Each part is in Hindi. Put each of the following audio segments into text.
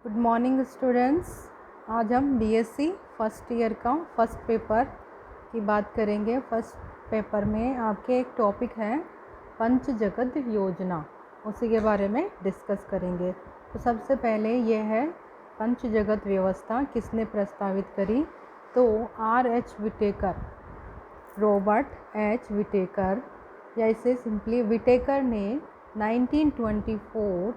Good morning students. आज हम बीएससी फर्स्ट ईयर का फर्स्ट पेपर की बात करेंगे। फर्स्ट पेपर में आपके एक टॉपिक है पंच जगत योजना, उसी के बारे में डिस्कस करेंगे। तो सबसे पहले ये है पंच जगत व्यवस्था किसने प्रस्तावित करी। तो R.H. Whittaker, Robert H Whittaker या इसे सिंपली विटेकर ने 1924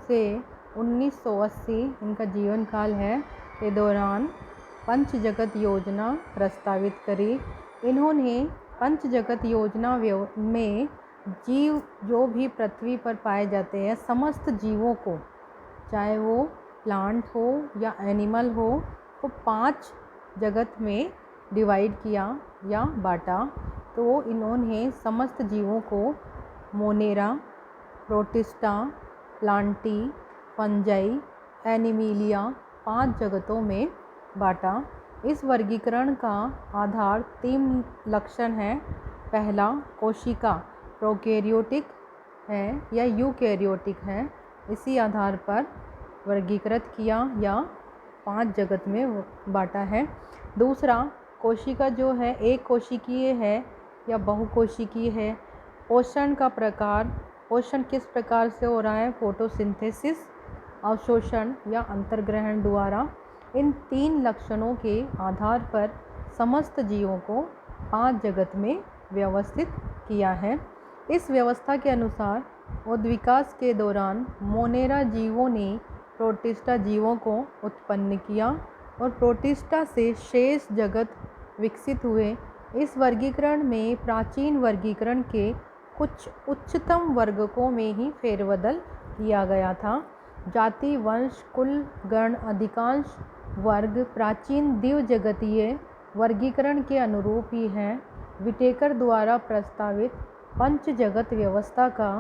से 1980 इनका जीवन काल है के दौरान पंच जगत योजना प्रस्तावित करी। इन्होंने पंच जगत योजना में जीव जो भी पृथ्वी पर पाए जाते हैं समस्त जीवों को, चाहे वो प्लांट हो या एनिमल हो, को 5 जगत में डिवाइड किया या बांटा। तो इन्होंने समस्त जीवों को Monera, protista, Plantae, fungi, Animalia 5 जगतों में बांटा। इस वर्गीकरण का आधार 3 लक्षण है। पहला, कोशिका प्रोकैरियोटिक है या यूकैरियोटिक है, इसी आधार पर वर्गीकृत किया या 5 जगत में बांटा है। दूसरा, कोशिका जो है एक कोशिकीय है या बहुकोशिकीय है। पोषण का प्रकार, पोषण किस प्रकार से हो रहा है, फोटोसिंथेसिस, अवशोषण या अंतर्ग्रहण द्वारा। इन 3 लक्षणों के आधार पर समस्त जीवों को 5 जगत में व्यवस्थित किया है। इस व्यवस्था के अनुसार उद्विकास के दौरान मोनेरा जीवों ने प्रोटिस्टा जीवों को उत्पन्न किया और प्रोटिस्टा से शेष जगत विकसित हुए। इस वर्गीकरण में प्राचीन वर्गीकरण के कुछ उच्चतम वर्गों में ही फेरबदल किया गया था। जाति, वंश, कुल, गण अधिकांश वर्ग प्राचीन द्विजगतीय वर्गीकरण के अनुरूप ही हैं। विटेकर द्वारा प्रस्तावित पंच जगत व्यवस्था का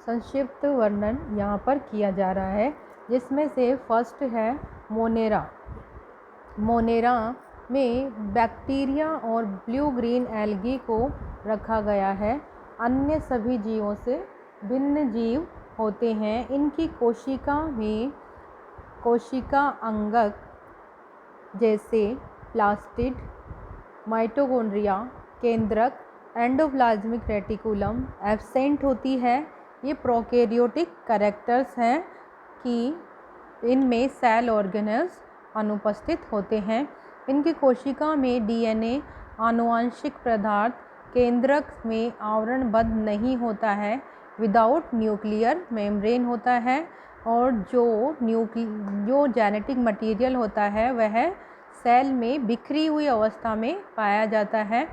संक्षिप्त वर्णन यहाँ पर किया जा रहा है, जिसमें से फर्स्ट है मोनेरा। मोनेरा में बैक्टीरिया और ब्लू ग्रीन एल्गी को रखा गया है। अन्य सभी जीवों से भिन्न जीव होते हैं। इनकी कोशिका में कोशिका अंगक जैसे प्लास्टिड, माइटोकॉन्ड्रिया, केंद्रक, एंडोप्लाज्मिक रेटिकुलम एब्सेंट होती है। ये प्रोकैरियोटिक कैरेक्टर्स हैं कि इनमें सेल ऑर्गेनेल्स अनुपस्थित होते हैं। इनकी कोशिका में डीएनए आनुवांशिक पदार्थ केंद्रक में आवरणबद्ध नहीं होता है, विदाउट न्यूक्लियर मेम्ब्रेन होता है, और जो जेनेटिक मटेरियल होता है वह सेल में बिखरी हुई अवस्था में पाया जाता है।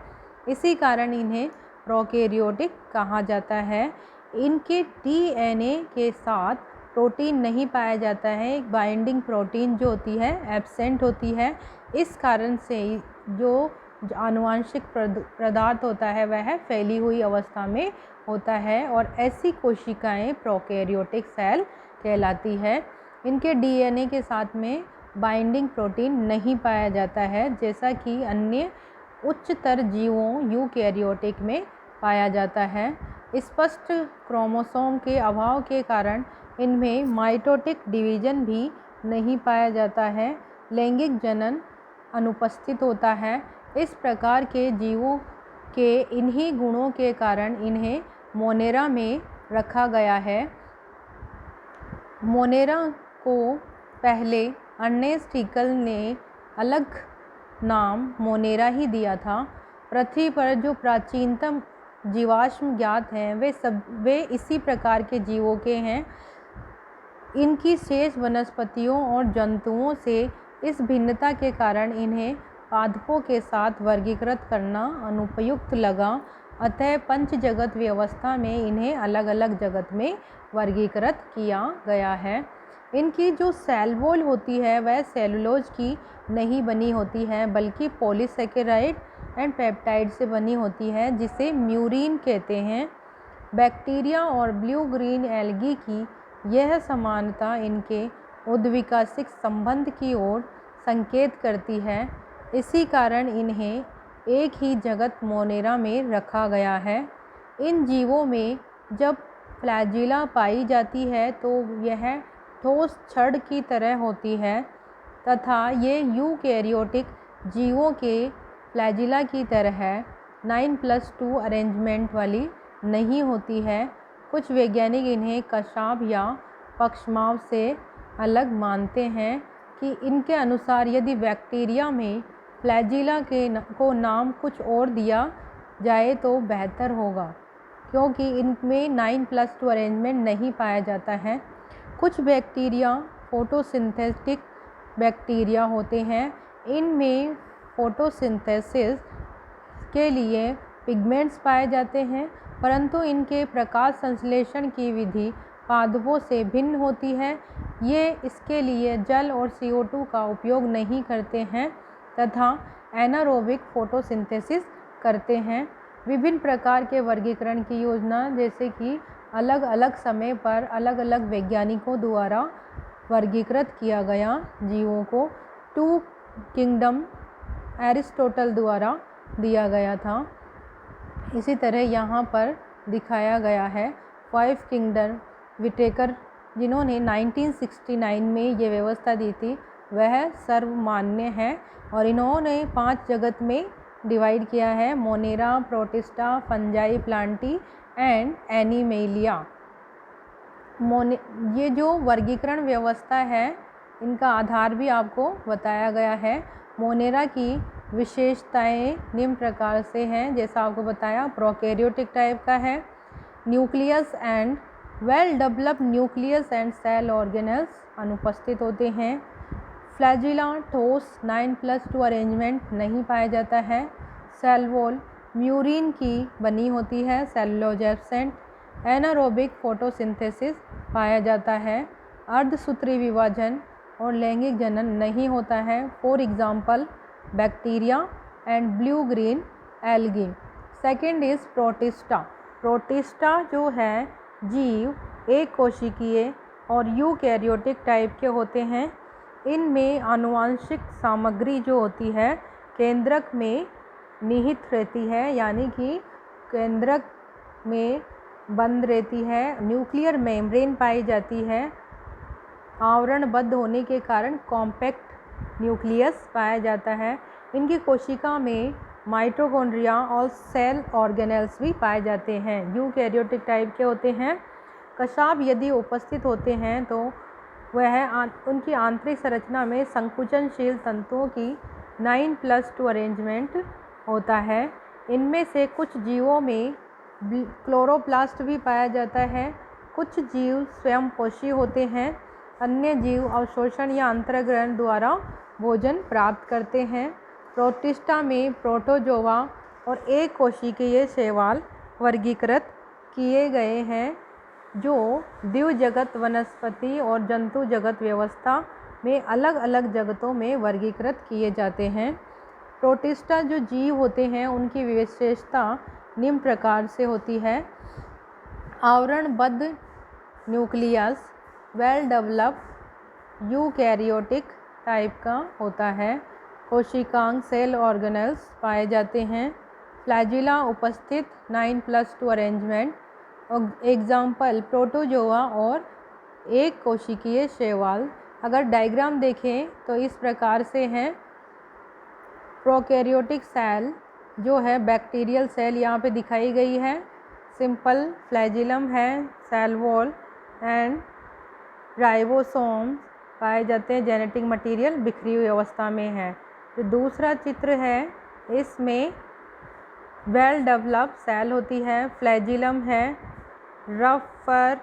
इसी कारण इन्हें प्रोकैरियोटिक कहा जाता है। इनके डीएनए के साथ प्रोटीन नहीं पाया जाता है, एक बाइंडिंग प्रोटीन जो होती है एब्सेंट होती है। इस कारण से जो आनुवांशिक पदार्थ होता है वह फैली हुई अवस्था में होता है और ऐसी कोशिकाएं प्रोकैरियोटिक सेल कहलाती है। इनके डीएनए के साथ में बाइंडिंग प्रोटीन नहीं पाया जाता है, जैसा कि अन्य उच्चतर जीवों यूकैरियोटिक में पाया जाता है। स्पष्ट क्रोमोसोम के अभाव के कारण इनमें माइटोटिक डिवीजन भी नहीं पाया जाता है, लैंगिक जनन अनुपस्थित होता है। इस प्रकार के जीवों के इन्हीं गुणों के कारण इन्हें मोनेरा में रखा गया है। मोनेरा को पहले अर्नेस्ट हीकल ने अलग नाम मोनेरा ही दिया था। पृथ्वी पर जो प्राचीनतम जीवाश्म ज्ञात हैं वे इसी प्रकार के जीवों के हैं। इनकी शेष वनस्पतियों और जंतुओं से इस भिन्नता के कारण इन्हें पादपों के साथ वर्गीकृत करना अनुपयुक्त लगा, अतः पंच जगत व्यवस्था में इन्हें अलग अलग जगत में वर्गीकृत किया गया है। इनकी जो सेल वॉल होती है वह सेलुलोज की नहीं बनी होती है, बल्कि पॉलीसेकेराइड एंड पेप्टाइड से बनी होती है, जिसे म्यूरिन कहते हैं। बैक्टीरिया और ब्लू ग्रीन एल्गी की यह समानता इनके उद्विकासिक संबंध की ओर संकेत करती है। इसी कारण इन्हें एक ही जगत मोनेरा में रखा गया है। इन जीवों में जब फ्लैजिला पाई जाती है तो यह ठोस छड़ की तरह होती है तथा ये यूकैरियोटिक जीवों के फ्लैजिला की तरह 9+2 अरेंजमेंट वाली नहीं होती है। कुछ वैज्ञानिक इन्हें कशाभ या पक्षमाव से अलग मानते हैं कि इनके अनुसार यदि बैक्टीरिया में फ्लैजिला को नाम कुछ और दिया जाए तो बेहतर होगा, क्योंकि इनमें 9+2 अरेंजमेंट नहीं पाया जाता है। कुछ बैक्टीरिया फोटोसिंथेटिक बैक्टीरिया होते हैं। इनमें फोटोसिंथेसिस के लिए पिगमेंट्स पाए जाते हैं, परंतु इनके प्रकाश संश्लेषण की विधि पादपों से भिन्न होती है। ये इसके लिए जल और CO2 का उपयोग नहीं करते हैं तथा एनारोबिक फोटोसिंथेसिस करते हैं। विभिन्न प्रकार के वर्गीकरण की योजना, जैसे कि अलग अलग समय पर अलग अलग वैज्ञानिकों द्वारा वर्गीकृत किया गया जीवों को 2 किंगडम एरिस्टोटल द्वारा दिया गया था। इसी तरह यहाँ पर दिखाया गया है 5 किंगडम विटेकर, जिन्होंने 1969 में ये व्यवस्था दी थी, वह सर्वमान्य है और इन्होंने 5 जगत में डिवाइड किया है: Monera, protista, fungi, Plantae and animalia. ये जो वर्गीकरण व्यवस्था है, इनका आधार भी आपको बताया गया है। मोनेरा की विशेषताएं निम्न प्रकार से हैं, जैसा आपको बताया, प्रोकैरियोटिक टाइप का है, nucleus and well developed nucleus and cell organelles अनुपस्थित होते हैं। फ्लैजिला ठोस 9+2 अरेंजमेंट नहीं पाया जाता है। सेल वॉल म्यूरिन की बनी होती है, सेलुलोज एब्सेंट। एनारोबिक फोटोसिंथेसिस पाया जाता है। अर्धसूत्री विभाजन और लैंगिक जनन नहीं होता है। For example bacteria and blue green algae. Second is protista. Protista जो है जीव एक कोशिकीय और यूकैरियोटिक टाइप के होते हैं। इनमें आनुवांशिक सामग्री जो होती है केंद्रक में निहित रहती है, यानी कि केंद्रक में बंद रहती है। न्यूक्लियर मेम्ब्रेन पाई जाती है। आवरणबद्ध होने के कारण कॉम्पैक्ट न्यूक्लियस पाया जाता है। इनकी कोशिका में माइटोकॉन्ड्रिया और सेल ऑर्गेनेल्स भी पाए जाते हैं। यूकैरियोटिक टाइप के होते हैं। कशाभ यदि उपस्थित होते हैं तो वह उनकी आंतरिक संरचना में संकुचनशील तंतुओं की 9+2 अरेंजमेंट होता है। इनमें से कुछ जीवों में क्लोरोप्लास्ट भी पाया जाता है। कुछ जीव स्वयंपोषी होते हैं। अन्य जीव अवशोषण या अंतर्ग्रहण द्वारा भोजन प्राप्त करते हैं। प्रोटिस्टा में प्रोटोजोआ और एक कोशिकीय शैवाल वर्गीकृत किए गए हैं, जो द्विजगत वनस्पति और जंतु जगत व्यवस्था में अलग अलग जगतों में वर्गीकृत किए जाते हैं। प्रोटिस्टा जो जीव होते हैं, उनकी विशेषता निम्न प्रकार से होती है: आवरणबद्ध nucleus, well developed eukaryotic type का होता है। कोशिकांग सेल ऑर्गेनेल्स पाए जाते हैं। फ्लैजिला उपस्थित 9+2 अरेंजमेंट। एग्जाम्पल प्रोटोजोआ और एक कोशिकीय शैवाल। अगर डायग्राम देखें तो इस प्रकार से हैं। प्रोकैरियोटिक सेल जो है बैक्टीरियल सेल यहाँ पे दिखाई गई है। सिंपल फ्लैजिलम है, सेल वॉल एंड राइबोसोम पाए जाते हैं। जेनेटिक मटेरियल बिखरी हुई अवस्था में है। जो दूसरा चित्र है, इसमें वेल डेवलप्ड सेल होती है, फ्लैजिलम है, रफर,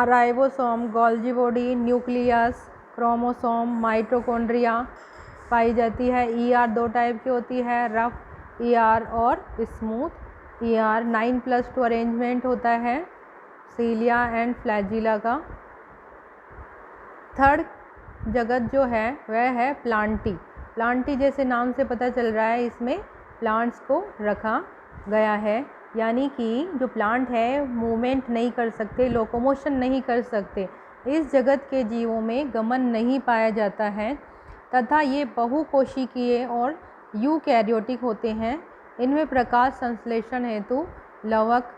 ribosome, Golgi body, nucleus, chromosome, mitochondria पाई जाती है। ER 2 टाइप की होती है, रफ ER और स्मूथ ER। 9+2 अरेंजमेंट होता है सीलिया एंड फ्लैजिला का। थर्ड जगत जो है वह है प्लांटी। प्लांटी जैसे नाम से पता चल रहा है, इसमें प्लांट्स को रखा गया है, यानी कि जो प्लांट है मूवमेंट नहीं कर सकते, लोकोमोशन नहीं कर सकते। इस जगत के जीवों में गमन नहीं पाया जाता है तथा ये बहुकोशिकीय और यूकैरियोटिक होते हैं। इनमें प्रकाश संश्लेषण हेतु लवक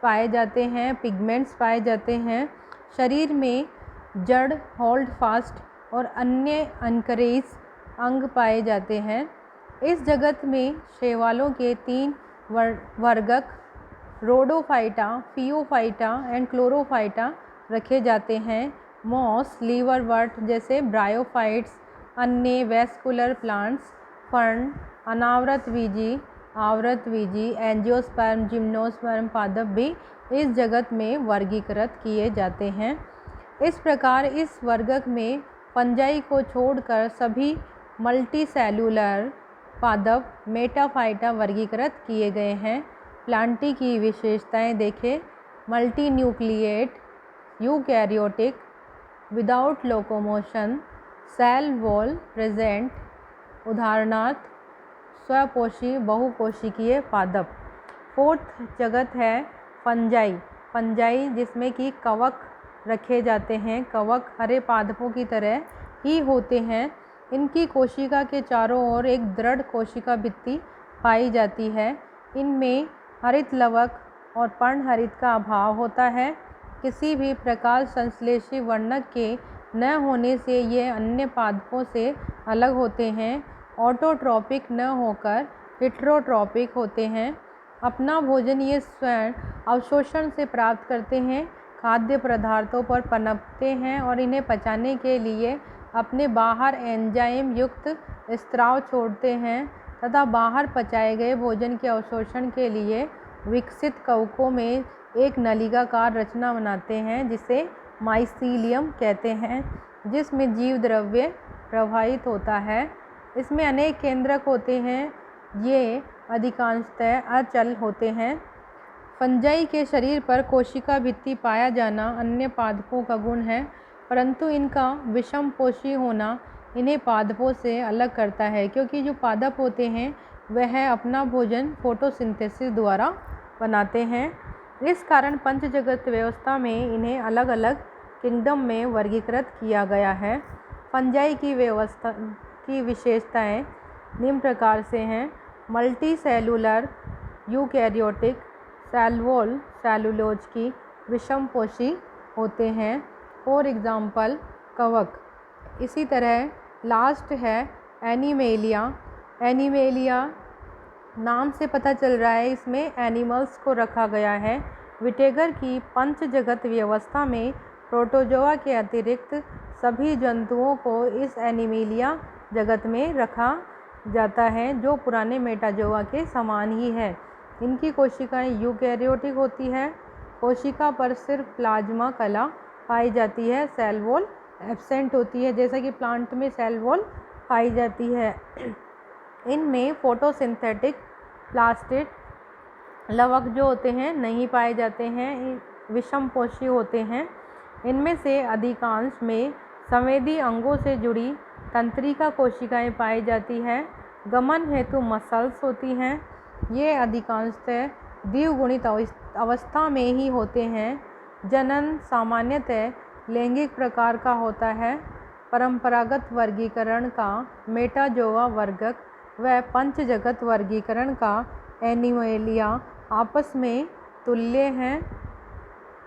पाए जाते हैं, पिगमेंट्स पाए जाते हैं। शरीर में जड़, होल्ड फास्ट और अन्य अंकरेज अंग पाए जाते हैं। इस जगत में शैवालों के 3 वर्गक रोडोफाइटा, फियोफाइटा एंड क्लोरोफाइटा रखे जाते हैं। मॉस, लीवरवर्ट जैसे ब्रायोफाइट्स, अन्य वैस्कुलर प्लांट्स, फर्न, अनावृतबीजी, आवृतबीजी, एंजियोस्पर्म, जिम्नोस्पर्म पादप भी इस जगत में वर्गीकृत किए जाते हैं। इस प्रकार इस वर्गक में फंजाई को छोड़कर सभी मल्टीसेलुलर पादप मेटाफाइटा वर्गीकृत किए गए हैं। प्लांटी की विशेषताएं देखें। Multinucleate, eukaryotic, without locomotion, cell wall present, उदाहरणार्थ स्वपोषी बहुकोशिकीय पादप। फोर्थ जगत है फंजाई। फंजाई जिसमें कि कवक रखे जाते हैं। कवक हरे पादपों की तरह ही होते हैं। इनकी कोशिका के चारों ओर एक दृढ़ कोशिका भित्ति पाई जाती है। इनमें हरित लवक और पर्णहरित का अभाव होता है। किसी भी प्रकाश संश्लेषी वर्णक के न होने से ये अन्य पादपों से अलग होते हैं। ऑटोट्रॉपिक न होकर हेटेरोट्रॉपिक होते हैं। अपना भोजन ये स्वयं अवशोषण से प्राप्त करते हैं। खाद्य पदार्थों पर पनपते हैं और इन्हें पचाने के लिए अपने बाहर एंजाइम युक्त स्राव छोड़ते हैं तथा बाहर पचाए गए भोजन के अवशोषण के लिए विकसित कवकों में एक नलिकाकार रचना बनाते हैं जिसे माइसीलियम कहते हैं, जिसमें जीव द्रव्य प्रवाहित होता है। इसमें अनेक केंद्रक होते हैं। ये अधिकांशतः अचल होते हैं। फंजाई के शरीर पर कोशिका भित्ति पाया जाना अन्य पादपों का गुण है, परंतु इनका विषमपोषी होना इन्हें पादपों से अलग करता है, क्योंकि जो पादप होते हैं वह अपना भोजन फोटोसिंथेसिस द्वारा बनाते हैं। इस कारण पंचजगत व्यवस्था में इन्हें अलग अलग किंगडम में वर्गीकृत किया गया है। फंजाई की विशेषताएं निम्न प्रकार से हैं। Multi cellular eukaryotic, cell wall cellulose की विषमपोषी होते हैं। फॉर एग्जाम्पल कवक। इसी तरह लास्ट है एनिमेलिया। एनिमेलिया नाम से पता चल रहा है इसमें एनिमल्स को रखा गया है। विटेगर की पंचजगत व्यवस्था में प्रोटोजोआ के अतिरिक्त सभी जंतुओं को इस एनिमेलिया जगत में रखा जाता है, जो पुराने मेटाजोआ के समान ही है। इनकी कोशिकाएं यूकैरियोटिक होती है। कोशिका पर सिर्फ प्लाज्मा कला पाई जाती है, सेल वॉल एब्सेंट होती है, जैसा कि प्लांट में सेल वॉल पाई जाती है। इनमें फोटोसिंथेटिक प्लास्टिड लवक जो होते हैं नहीं पाए जाते हैं, विषमपोषी होते हैं। इनमें से अधिकांश में संवेदी अंगों से जुड़ी तंत्रिका कोशिकाएं पाई जाती हैं। गमन हेतु मसल्स होती हैं। ये अधिकांशतः द्विगुणित अवस्था में ही होते हैं। जनन सामान्यतः लैंगिक प्रकार का होता है। परंपरागत वर्गीकरण का मेटाजोआ वर्गक व पंचजगत वर्गीकरण का एनिमेलिया आपस में तुल्य हैं।